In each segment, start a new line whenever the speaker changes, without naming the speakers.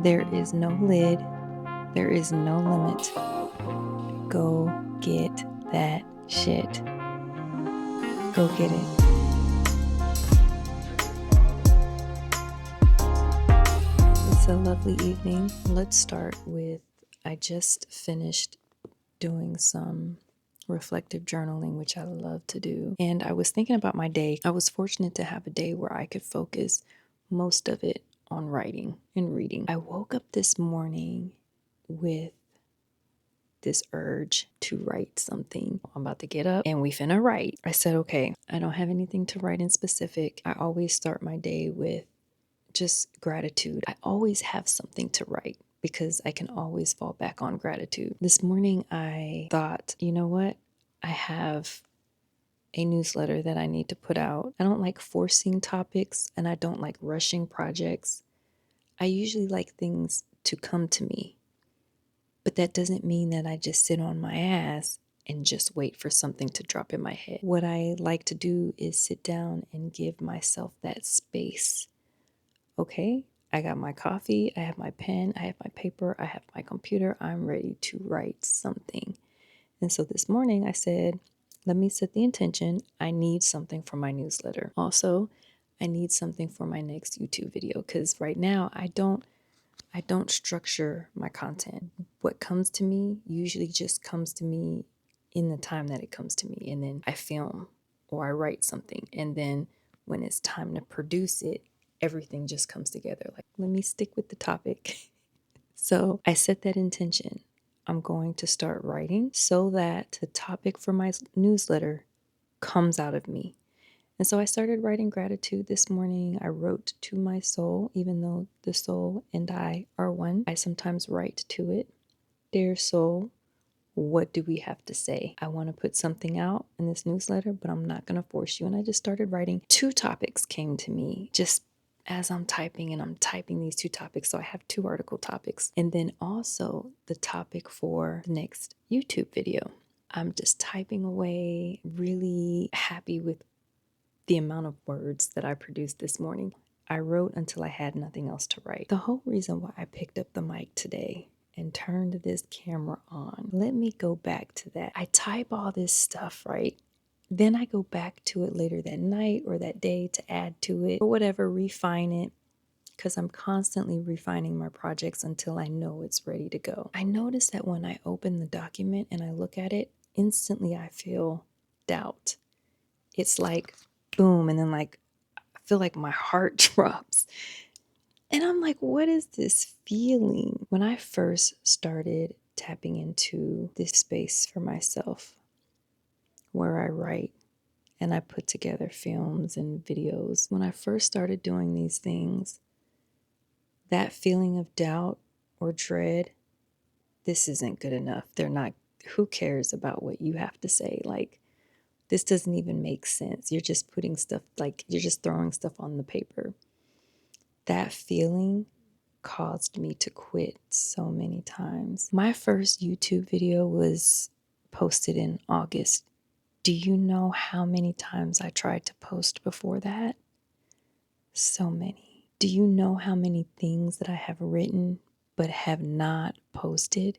There is no lid. There is no limit. Go get that shit. Go get it. It's a lovely evening. Let's start with, I just finished doing some reflective journaling, which I love to do. And I was thinking about my day. I was fortunate to have a day where I could focus most of it on writing and reading. I woke up this morning with this urge to write something. I'm about to get up and we finna write. I said, okay, I don't have anything to write in specific. I always start my day with just gratitude. I always have something to write because I can always fall back on gratitude. This morning I thought, you know what? I have a newsletter that I need to put out. I don't like forcing topics and I don't like rushing projects. I usually like things to come to me. But that doesn't mean that I just sit on my ass and just wait for something to drop in my head. What I like to do is sit down and give myself that space. Okay, I got my coffee, I have my pen, I have my paper, I have my computer, I'm ready to write something. And so this morning I said, let me set the intention. I need something for my newsletter. Also, I need something for my next YouTube video because right now I don't structure my content. What comes to me usually just comes to me in the time that it comes to me. And then I film or I write something. And then when it's time to produce it, everything just comes together. Like, let me stick with the topic. So I set that intention. I'm going to start writing so that the topic for my newsletter comes out of me. And so I started writing gratitude this morning. I wrote to my soul, even though the soul and I are one. I sometimes write to it. Dear soul, what do we have to say? I want to put something out in this newsletter, but I'm not going to force you. And I just started writing. 2 topics came to me just as I'm typing, and I'm typing these 2 topics. So I have 2 article topics. And then also the topic for the next YouTube video. I'm just typing away, really happy with the amount of words that I produced this morning. I wrote until I had nothing else to write. The whole reason why I picked up the mic today and turned this camera on, let me go back to that. I type all this stuff, right? Then I go back to it later that night or that day to add to it or whatever, refine it, because I'm constantly refining my projects until I know it's ready to go. I notice that when I open the document and I look at it, instantly I feel doubt. It's like boom, and then like I feel like my heart drops. And I'm like, what is this feeling? When I first started tapping into this space for myself where I write and I put together films and videos, when I first started doing these things, that feeling of doubt or dread, this isn't good enough. They're not, who cares about what you have to say? Like, this doesn't even make sense. You're just putting stuff, like you're just throwing stuff on the paper. That feeling caused me to quit so many times. My first YouTube video was posted in August. Do you know how many times I tried to post before that? So many. Do you know how many things that I have written but have not posted?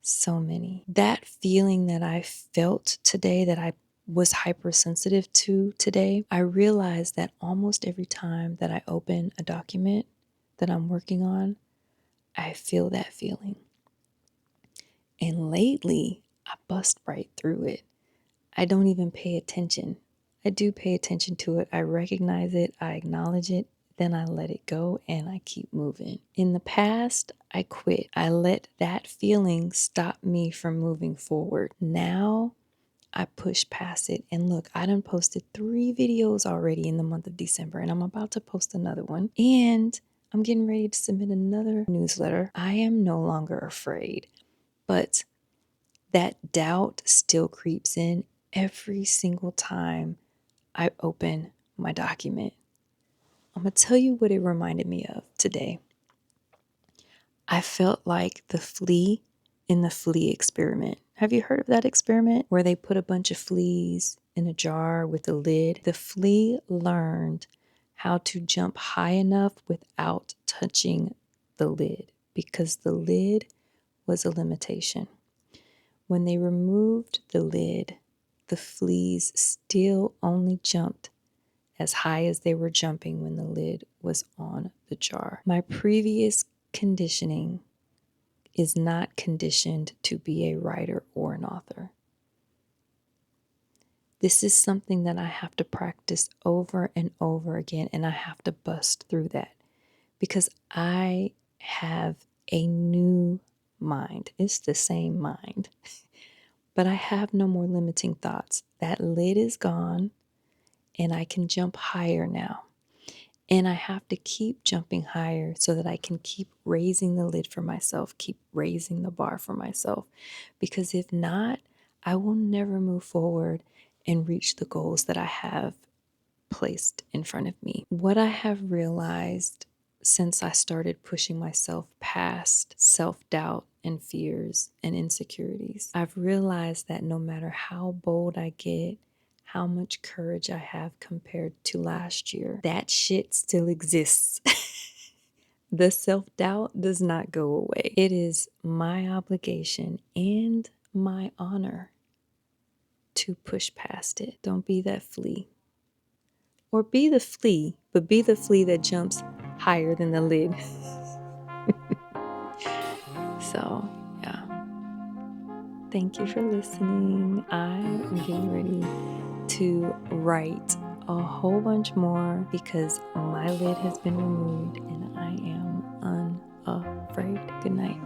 So many. That feeling that I felt today, that I was hypersensitive to today, I realized that almost every time that I open a document that I'm working on, I feel that feeling. And lately, I bust right through it. I don't even pay attention. I do pay attention to it. I recognize it. I acknowledge it. Then I let it go and I keep moving. In the past, I quit. I let that feeling stop me from moving forward. Now, I push past it. And look, I done posted 3 videos already in the month of December, and I'm about to post another one. And I'm getting ready to submit another newsletter. I am no longer afraid, but that doubt still creeps in every single time I open my document. I'm going to tell you what it reminded me of today. I felt like the flea in the flea experiment. Have you heard of that experiment where they put a bunch of fleas in a jar with a lid? The flea learned how to jump high enough without touching the lid because the lid was a limitation. When they removed the lid, the fleas still only jumped as high as they were jumping when the lid was on the jar. My previous conditioning is not conditioned to be a writer or an author. This is something that I have to practice over and over again, and I have to bust through that because I have a new mind. It's the same mind, but I have no more limiting thoughts. That lid is gone, and I can jump higher now. And I have to keep jumping higher so that I can keep raising the lid for myself, keep raising the bar for myself. Because if not, I will never move forward and reach the goals that I have placed in front of me. What I have realized since I started pushing myself past self-doubt and fears and insecurities, I've realized that no matter how bold I get, how much courage I have compared to last year, that shit still exists. The self-doubt does not go away. It is my obligation and my honor to push past it. Don't be that flea. Or be the flea, but be the flea that jumps higher than the lid. So, yeah. Thank you for listening. I am getting ready to write a whole bunch more because my lid has been removed and I am unafraid. Good night.